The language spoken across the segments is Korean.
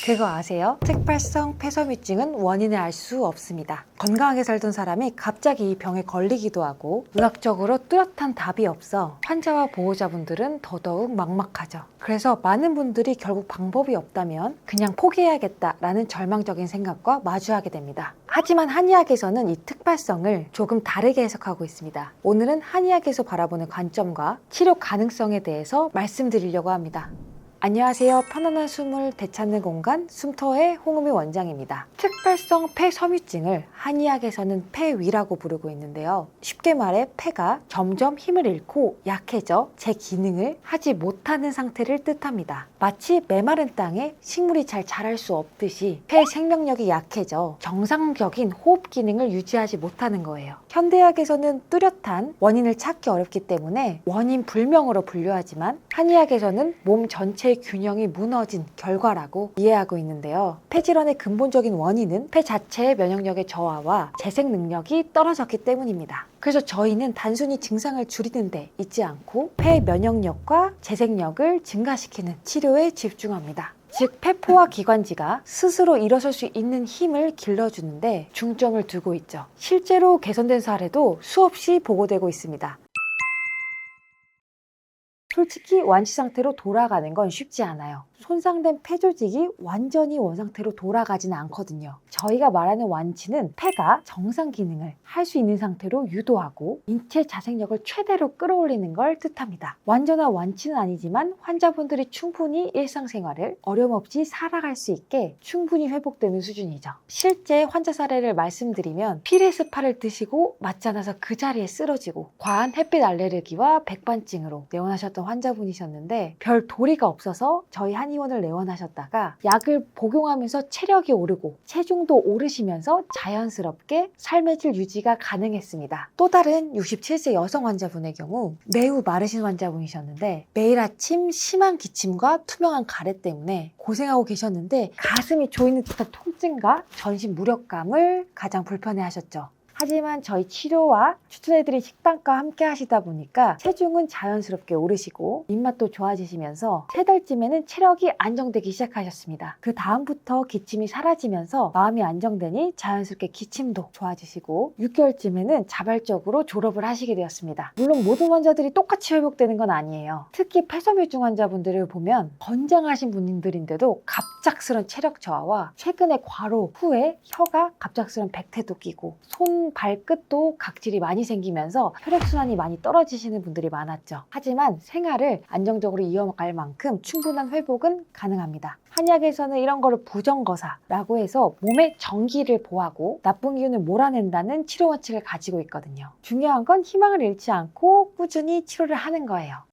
그거 아세요? 특발성 폐섬유증은 원인을 알 수 없습니다. 건강하게 살던 사람이 갑자기 이 병에 걸리기도 하고 의학적으로 뚜렷한 답이 없어 환자와 보호자분들은 더더욱 막막하죠. 그래서 많은 분들이 결국 방법이 없다면 그냥 포기해야겠다라는 절망적인 생각과 마주하게 됩니다. 하지만 한의학에서는 이 특발성을 조금 다르게 해석하고 있습니다. 오늘은 한의학에서 바라보는 관점과 치료 가능성에 대해서 말씀드리려고 합니다. 안녕하세요. 편안한 숨을 되찾는 공간 숨터의 홍은미 원장입니다. 특발성 폐섬유증을 한의학에서는 폐위라고 부르고 있는데요. 쉽게 말해 폐가 점점 힘을 잃고 약해져 제 기능을 하지 못하는 상태를 뜻합니다. 마치 메마른 땅에 식물이 잘 자랄 수 없듯이 폐 생명력이 약해져 정상적인 호흡 기능을 유지하지 못하는 거예요. 현대의학에서는 뚜렷한 원인을 찾기 어렵기 때문에 원인 불명으로 분류하지만 한의학에서는 몸 전체의 균형이 무너진 결과라고 이해하고 있는데요. 폐질환의 근본적인 원인은 폐 자체의 면역력의 저하와 재생 능력이 떨어졌기 때문입니다. 그래서 저희는 단순히 증상을 줄이는 데 있지 않고 폐 면역력과 재생력을 증가시키는 치료에 집중합니다. 즉 폐포와 기관지가 스스로 일어설 수 있는 힘을 길러주는데 중점을 두고 있죠. 실제로 개선된 사례도 수없이 보고되고 있습니다. 솔직히 완치 상태로 돌아가는 건 쉽지 않아요. 손상된 폐 조직이 완전히 원상태로 돌아가지는 않거든요. 저희가 말하는 완치는 폐가 정상 기능을 할 수 있는 상태로 유도하고 인체 자생력을 최대로 끌어올리는 걸 뜻합니다. 완전한 완치는 아니지만 환자분들이 충분히 일상생활을 어려움 없이 살아갈 수 있게 충분히 회복되는 수준이죠. 실제 환자 사례를 말씀드리면 피레스파를 드시고 맞지 않아서 그 자리에 쓰러지고 과한 햇빛 알레르기와 백반증으로 내원하셨던 환자분이셨는데 별 도리가 없어서 저희 한의원을 내원하셨다가 약을 복용하면서 체력이 오르고 체중도 오르시면서 자연스럽게 삶의 질 유지가 가능했습니다. 또 다른 67세 여성 환자분의 경우 매우 마르신 환자분이셨는데 매일 아침 심한 기침과 투명한 가래 때문에 고생하고 계셨는데 가슴이 조이는 듯한 통증과 전신 무력감을 가장 불편해하셨죠. 하지만 저희 치료와 추천해드린 식단과 함께 하시다 보니까 체중은 자연스럽게 오르시고 입맛도 좋아지시면서 3달쯤에는 체력이 안정되기 시작하셨습니다. 그 다음부터 기침이 사라지면서 마음이 안정되니 자연스럽게 기침도 좋아지시고 6개월쯤에는 자발적으로 졸업을 하시게 되었습니다. 물론 모든 환자들이 똑같이 회복되는 건 아니에요. 특히 폐섬유증 환자분들을 보면 건장하신 분들인데도 갑작스런 체력 저하와 최근에 과로 후에 혀가 갑작스런 백태도 끼고 손 발끝도 각질이 많이 생기면서 혈액순환이 많이 떨어지시는 분들이 많았죠. 하지만 생활을 안정적으로 이어갈 만큼 충분한 회복은 가능합니다. 한의학에서는 이런 거를 부정거사라고 해서 몸의 정기를 보하고 나쁜 기운을 몰아낸다는 치료 원칙을 가지고 있거든요. 중요한 건 희망을 잃지 않고 꾸준히 치료를 하는 거예요.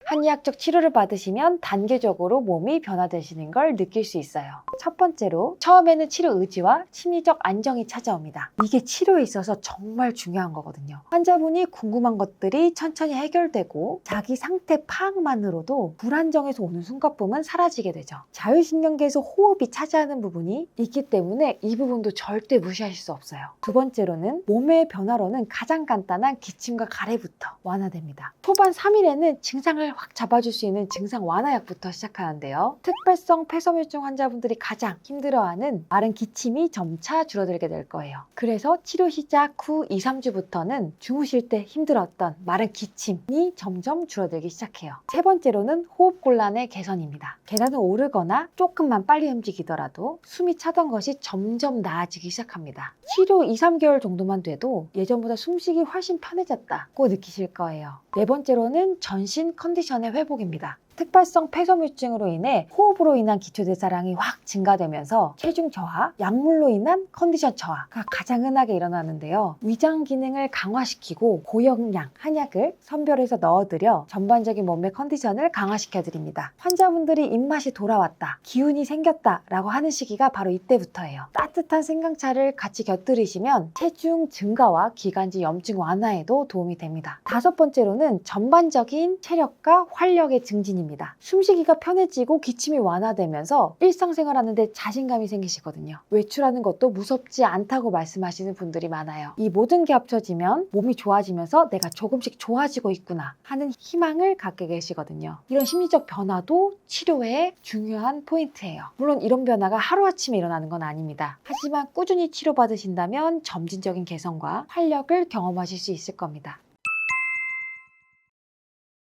한의학적 치료를 받으시면 단계적으로 몸이 변화되시는 걸 느낄 수 있어요. 첫 번째로 처음에는 치료 의지와 심리적 안정이 찾아옵니다. 이게 치료에 있어서 정말 중요한 거거든요. 환자분이 궁금한 것들이 천천히 해결되고 자기 상태 파악만으로도 불안정에서 오는 숨가쁨은 사라지게 되죠. 자율신경계에서 호흡이 차지하는 부분이 있기 때문에 이 부분도 절대 무시하실 수 없어요. 두 번째로는 몸의 변화로는 가장 간단한 기침과 가래부터 완화됩니다. 초반 3일에는 증상을 확 잡아줄 수 있는 증상 완화약부터 시작하는데요. 특발성 폐섬유증 환자분들이 가장 힘들어하는 마른 기침이 점차 줄어들게 될 거예요. 그래서 치료 시작 후 2, 3주부터는 주무실 때 힘들었던 마른 기침이 점점 줄어들기 시작해요. 세 번째로는 호흡곤란의 개선입니다. 계단을 오르거나 조금만 빨리 움직이더라도 숨이 차던 것이 점점 나아지기 시작합니다. 치료 2, 3개월 정도만 돼도 예전보다 숨쉬기 훨씬 편해졌다고 느끼실 거예요. 네 번째로는 전신 컨디션의 회복입니다. 특발성 폐섬유증으로 인해 호흡으로 인한 기초대사량이 확 증가되면서 체중 저하, 약물로 인한 컨디션 저하가 가장 흔하게 일어나는데요. 위장 기능을 강화시키고 고영양 한약을 선별해서 넣어드려 전반적인 몸의 컨디션을 강화시켜드립니다. 환자분들이 입맛이 돌아왔다, 기운이 생겼다 라고 하는 시기가 바로 이때부터예요. 따뜻한 생강차를 같이 곁들이시면 체중 증가와 기관지 염증 완화에도 도움이 됩니다. 다섯 번째로는 전반적인 체력과 활력의 증진입니다. 원인입니다. 숨쉬기가 편해지고 기침이 완화되면서 일상생활하는데 자신감이 생기시거든요. 외출하는 것도 무섭지 않다고 말씀하시는 분들이 많아요. 이 모든 게 합쳐지면 몸이 좋아지면서 내가 조금씩 좋아지고 있구나 하는 희망을 갖게 계시거든요. 이런 심리적 변화도 치료의 중요한 포인트예요. 물론 이런 변화가 하루아침에 일어나는 건 아닙니다. 하지만 꾸준히 치료받으신다면 점진적인 개선과 활력을 경험하실 수 있을 겁니다.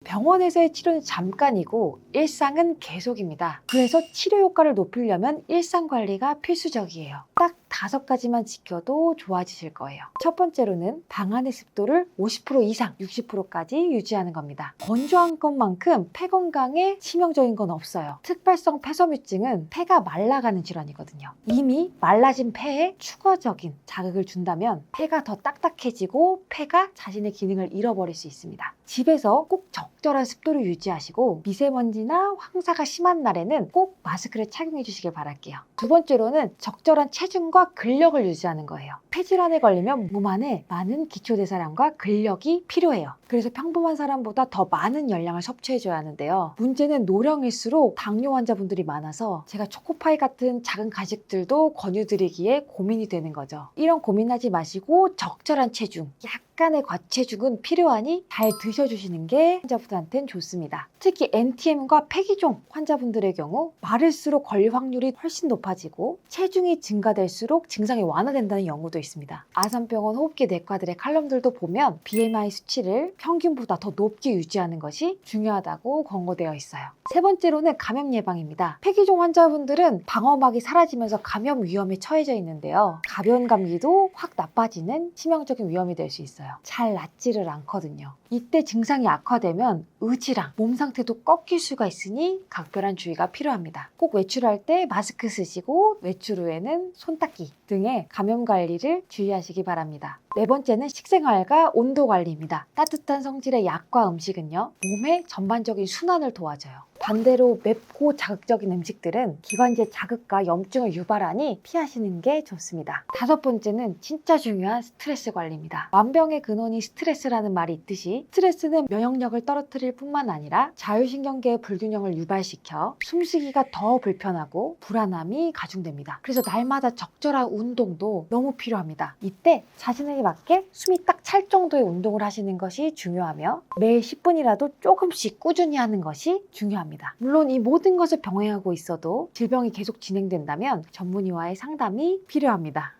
병원에서의 치료는 잠깐이고 일상은 계속입니다. 그래서 치료 효과를 높이려면 일상 관리가 필수적이에요. 딱 5가지만 지켜도 좋아지실 거예요. 첫 번째로는 방 안의 습도를 50% 이상, 60%까지 유지하는 겁니다. 건조한 것만큼 폐 건강에 치명적인 건 없어요. 특발성 폐섬유증은 폐가 말라가는 질환이거든요. 이미 말라진 폐에 추가적인 자극을 준다면 폐가 더 딱딱해지고 폐가 자신의 기능을 잃어버릴 수 있습니다. 집에서 꼭 적절한 습도를 유지하시고 미세먼지나 황사가 심한 날에는 꼭 마스크를 착용해 주시길 바랄게요. 두 번째로는 적절한 체중과 근력을 유지하는 거예요. 폐질환에 걸리면 몸 안에 많은 기초대사량과 근력이 필요해요. 그래서 평범한 사람보다 더 많은 열량을 섭취해줘야 하는데요. 문제는 노령일수록 당뇨 환자분들이 많아서 제가 초코파이 같은 작은 간식들도 권유드리기에 고민이 되는 거죠. 이런 고민하지 마시고 적절한 체중, 약간의 과체중은 필요하니 잘 드셔주시는 게 환자분들한테는 좋습니다. 특히 NTM과 폐기종 환자분들의 경우 마를수록 걸릴 확률이 훨씬 높아지고 체중이 증가될수록 증상이 완화된다는 연구도 있습니다. 아산병원 호흡기 내과들의 칼럼들도 보면 BMI 수치를 평균보다 더 높게 유지하는 것이 중요하다고 권고되어 있어요. 세 번째로는 감염 예방입니다. 폐기종 환자분들은 방어막이 사라지면서 감염 위험에 처해져 있는데요. 가벼운 감기도 확 나빠지는 치명적인 위험이 될 수 있어요. 잘 낫지를 않거든요. 이때 증상이 악화되면 의지랑 몸 상태도 꺾일 수가 있으니 각별한 주의가 필요합니다. 꼭 외출할 때 마스크 쓰시고 외출 후에는 손 닦기 등의 감염 관리를 주의하시기 바랍니다. 네 번째는 식생활과 온도 관리입니다. 따뜻한 성질의 약과 음식은요, 몸의 전반적인 순환을 도와줘요. 반대로 맵고 자극적인 음식들은 기관지의 자극과 염증을 유발하니 피하시는 게 좋습니다. 다섯 번째는 진짜 중요한 스트레스 관리입니다. 만병의 근원이 스트레스라는 말이 있듯이 스트레스는 면역력을 떨어뜨릴 뿐만 아니라 자율신경계의 불균형을 유발시켜 숨쉬기가 더 불편하고 불안함이 가중됩니다. 그래서 날마다 적절한 운동도 너무 필요합니다. 이때 자신에게 맞게 숨이 딱 찰 정도의 운동을 하시는 것이 중요하며 매일 10분이라도 조금씩 꾸준히 하는 것이 중요합니다. 물론 이 모든 것을 병행하고 있어도 질병이 계속 진행된다면 전문의와의 상담이 필요합니다.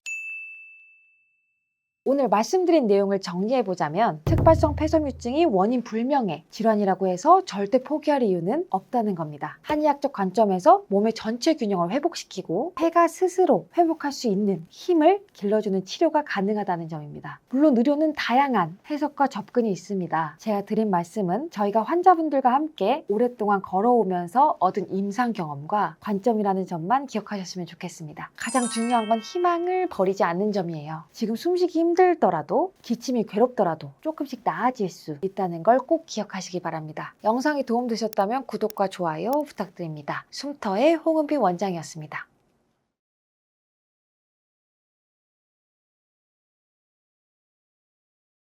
오늘 말씀드린 내용을 정리해보자면 특발성 폐섬유증이 원인 불명의 질환이라고 해서 절대 포기할 이유는 없다는 겁니다. 한의학적 관점에서 몸의 전체 균형을 회복시키고 폐가 스스로 회복할 수 있는 힘을 길러주는 치료가 가능하다는 점입니다. 물론 의료는 다양한 해석과 접근이 있습니다. 제가 드린 말씀은 저희가 환자분들과 함께 오랫동안 걸어오면서 얻은 임상 경험과 관점이라는 점만 기억하셨으면 좋겠습니다. 가장 중요한 건 희망을 버리지 않는 점이에요. 지금 숨쉬기 힘들더라도 기침이 괴롭더라도 조금씩 나아질 수 있다는 걸 꼭 기억하시기 바랍니다. 영상이 도움되셨다면 구독과 좋아요 부탁드립니다. 숨터의 홍은비 원장이었습니다.